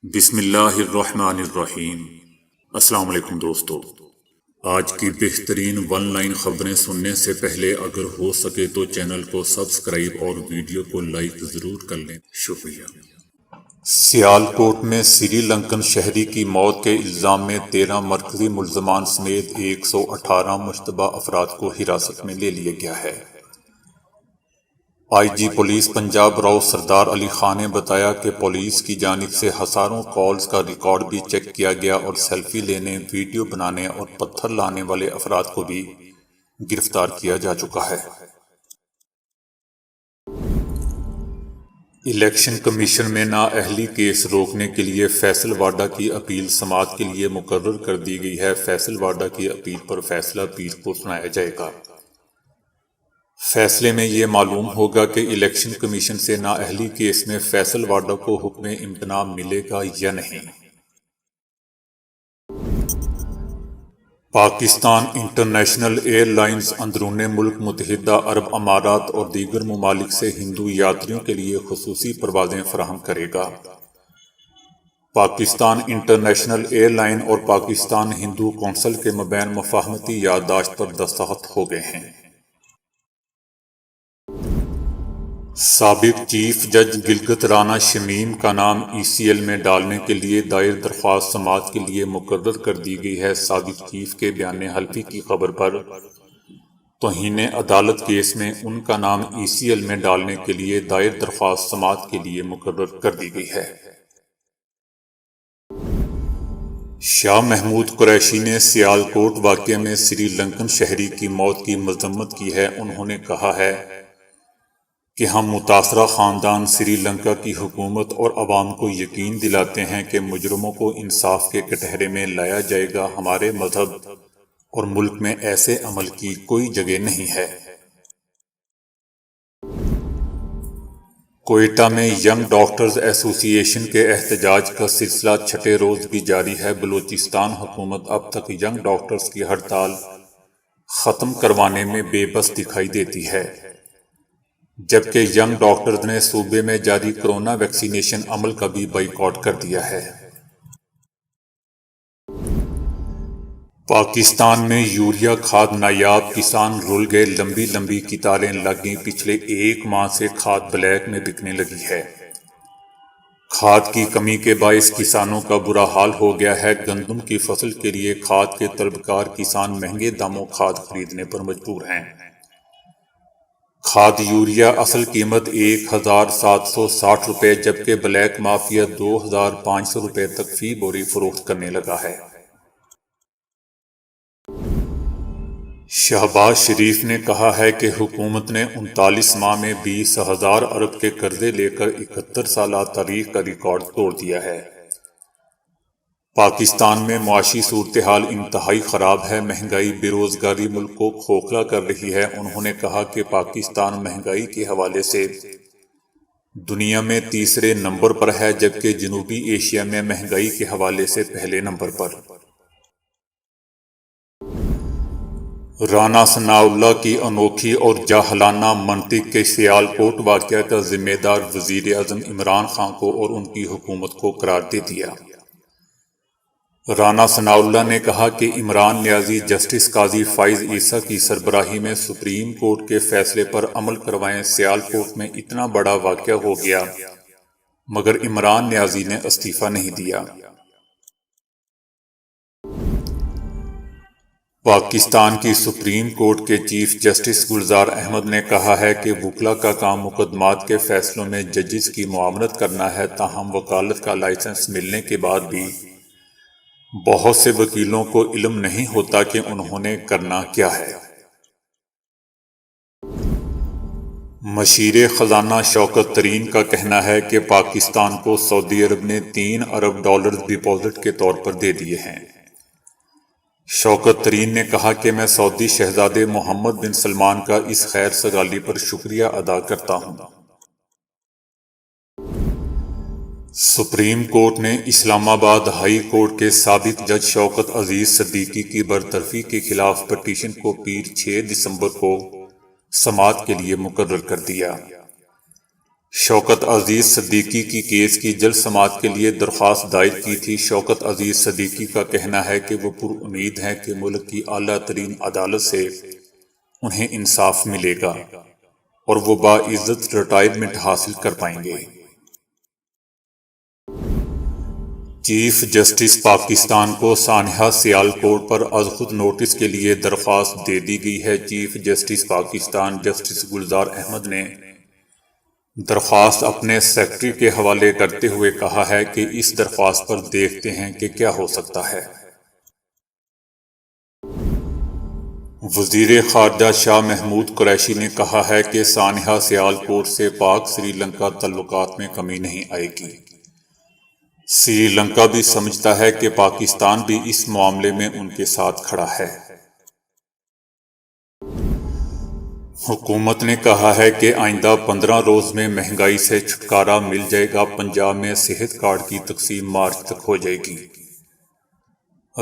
بسم اللہ الرحمن الرحیم۔ السلام علیکم دوستو، آج کی بہترین ون لائن خبریں سننے سے پہلے اگر ہو سکے تو چینل کو سبسکرائب اور ویڈیو کو لائک ضرور کر لیں، شکریہ۔ سیالکوٹ میں سری لنکن شہری کی موت کے الزام میں 13 مرکزی ملزمان سمیت 118 مشتبہ افراد کو حراست میں لے لیا گیا ہے۔ آئی جی پولیس پنجاب راؤ سردار علی خان نے بتایا کہ پولیس کی جانب سے ہزاروں کالز کا ریکارڈ بھی چیک کیا گیا اور سیلفی لینے، ویڈیو بنانے اور پتھر لانے والے افراد کو بھی گرفتار کیا جا چکا ہے۔ الیکشن کمیشن میں نااہلی کیس روکنے کے لیے فیصل واڈا کی اپیل سماعت کے لیے مقرر کر دی گئی ہے۔ فیصل واڈا کی اپیل پر فیصلہ 20 کو سنایا جائے گا۔ فیصلے میں یہ معلوم ہوگا کہ الیکشن کمیشن سے نااہلی کیس میں فیصل واڈا کو حکم امتناع ملے گا یا نہیں۔ پاکستان انٹرنیشنل ایئر لائنز اندرون ملک متحدہ عرب امارات اور دیگر ممالک سے ہندو یاتریوں کے لیے خصوصی پروازیں فراہم کرے گا۔ پاکستان انٹرنیشنل ایئر لائن اور پاکستان ہندو کونسل کے مابین مفاہمتی یادداشت پر دستخط ہو گئے ہیں۔ سابق چیف جج گلگت رانا شمیم کا نام ای سی ایل میں ڈالنے کے لیے دائر درخواست سماعت کے لیے مقرر کر دی گئی ہے۔ سابق چیف کے بیان حلفی کی خبر پر توہین عدالت کیس میں ان کا نام ای سی ایل میں ڈالنے کے لیے دائر درخواست سماعت کے لیے مقرر کر دی گئی ہے۔ شاہ محمود قریشی نے سیالکوٹ واقعے میں سری لنکن شہری کی موت کی مذمت کی ہے۔ انہوں نے کہا ہے کہ ہم متاثرہ خاندان سری لنکا کی حکومت اور عوام کو یقین دلاتے ہیں کہ مجرموں کو انصاف کے کٹہرے میں لایا جائے گا۔ ہمارے مذہب اور ملک میں ایسے عمل کی کوئی جگہ نہیں ہے۔ کوئٹہ میں ینگ ڈاکٹرز ایسوسی ایشن کے احتجاج کا سلسلہ چھٹے روز بھی جاری ہے۔ بلوچستان حکومت اب تک ینگ ڈاکٹرز کی ہڑتال ختم کروانے میں بے بس دکھائی دیتی ہے، جبکہ ینگ ڈاکٹرز نے صوبے میں جاری کرونا ویکسینیشن عمل کا بھی بائیکاٹ کر دیا ہے۔ پاکستان میں یوریا کھاد نایاب، کسان رل گئے، لمبی لمبی قطاریں لگ گئیں۔ پچھلے ایک ماہ سے کھاد بلیک میں بکنے لگی ہے۔ کھاد کی کمی کے باعث کسانوں کا برا حال ہو گیا ہے۔ گندم کی فصل کے لیے کھاد کے طلبکار کسان مہنگے داموں کھاد خریدنے پر مجبور ہیں۔ کھاد یوریا اصل قیمت 1760 روپے جبکہ بلیک مافیا 2500 روپے تک فی بوری فروخت کرنے لگا ہے۔ شہباز شریف نے کہا ہے کہ حکومت نے 39 ماہ میں 20,000 ارب کے قرضے لے کر 71 سالہ تاریخ کا ریکارڈ توڑ دیا ہے۔ پاکستان میں معاشی صورتحال انتہائی خراب ہے۔ مہنگائی، بے روزگاری ملک کو کھوکھلا کر رہی ہے۔ انہوں نے کہا کہ پاکستان مہنگائی کے حوالے سے دنیا میں تیسرے نمبر پر ہے جبکہ جنوبی ایشیا میں مہنگائی کے حوالے سے پہلے نمبر پر۔ رانا ثناءاللہ کی انوکھی اور جاہلانہ منطق کے سیالکوٹ واقعہ کا ذمہ دار وزیر اعظم عمران خان کو اور ان کی حکومت کو قرار دے دیا۔ رانا ثناءاللہ نے کہا کہ عمران نیازی جسٹس قاضی فائز عیسیٰ کی سربراہی میں سپریم کورٹ کے فیصلے پر عمل کروائیں۔ سیالکوٹ میں اتنا بڑا واقعہ ہو گیا مگر عمران نیازی نے استعفیٰ نہیں دیا۔ پاکستان کی سپریم کورٹ کے چیف جسٹس گلزار احمد نے کہا ہے کہ وکلا کا کام مقدمات کے فیصلوں میں ججز کی معاونت کرنا ہے، تاہم وکالت کا لائسنس ملنے کے بعد بھی بہت سے وکیلوں کو علم نہیں ہوتا کہ انہوں نے کرنا کیا ہے۔ مشیر خزانہ شوکت ترین کا کہنا ہے کہ پاکستان کو سعودی عرب نے 3 ارب ڈالر ڈپازٹ کے طور پر دے دیے ہیں۔ شوکت ترین نے کہا کہ میں سعودی شہزادے محمد بن سلمان کا اس خیر سگالی پر شکریہ ادا کرتا ہوں۔ سپریم کورٹ نے اسلام آباد ہائی کورٹ کے سابق جج شوکت عزیز صدیقی کی برطرفی کے خلاف پٹیشن کو پیر 6 دسمبر کو سماعت کے لیے مقرر کر دیا۔ شوکت عزیز صدیقی کی کیس کی جلد سماعت کے لیے درخواست دائر کی تھی۔ شوکت عزیز صدیقی کا کہنا ہے کہ وہ پر امید ہیں کہ ملک کی اعلیٰ ترین عدالت سے انہیں انصاف ملے گا اور وہ باعزت ریٹائرمنٹ حاصل کر پائیں گے۔ چیف جسٹس پاکستان کو سانحہ سیالکوٹ پر از خود نوٹس کے لیے درخواست دے دی گئی ہے۔ Chief justice Pakistan justice Gulzar Ahmed نے درخواست اپنے سیکرٹری کے حوالے کرتے ہوئے کہا ہے کہ اس درخواست پر دیکھتے ہیں کہ کیا ہو سکتا ہے۔ وزیر خارجہ شاہ محمود قریشی نے کہا ہے کہ سانحہ سیالکوٹ سے پاک سری لنکا تعلقات میں کمی نہیں آئے گی۔ سری لنکا بھی سمجھتا ہے کہ پاکستان بھی اس معاملے میں ان کے ساتھ کھڑا ہے۔ حکومت نے کہا ہے کہ آئندہ 15 روز میں مہنگائی سے چھٹکارا مل جائے گا۔ پنجاب میں صحت کارڈ کی تقسیم مارچ تک ہو جائے گی۔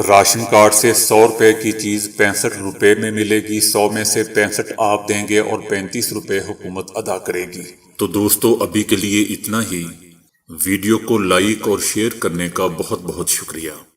راشن کارڈ سے 100 روپے کی چیز 65 روپے میں ملے گی۔ 100 میں سے 65 آپ دیں گے اور 35 روپے حکومت ادا کرے گی۔ تو دوستو ابھی کے لیے اتنا ہی۔ ویڈیو کو لائک اور شیئر کرنے کا بہت بہت شکریہ۔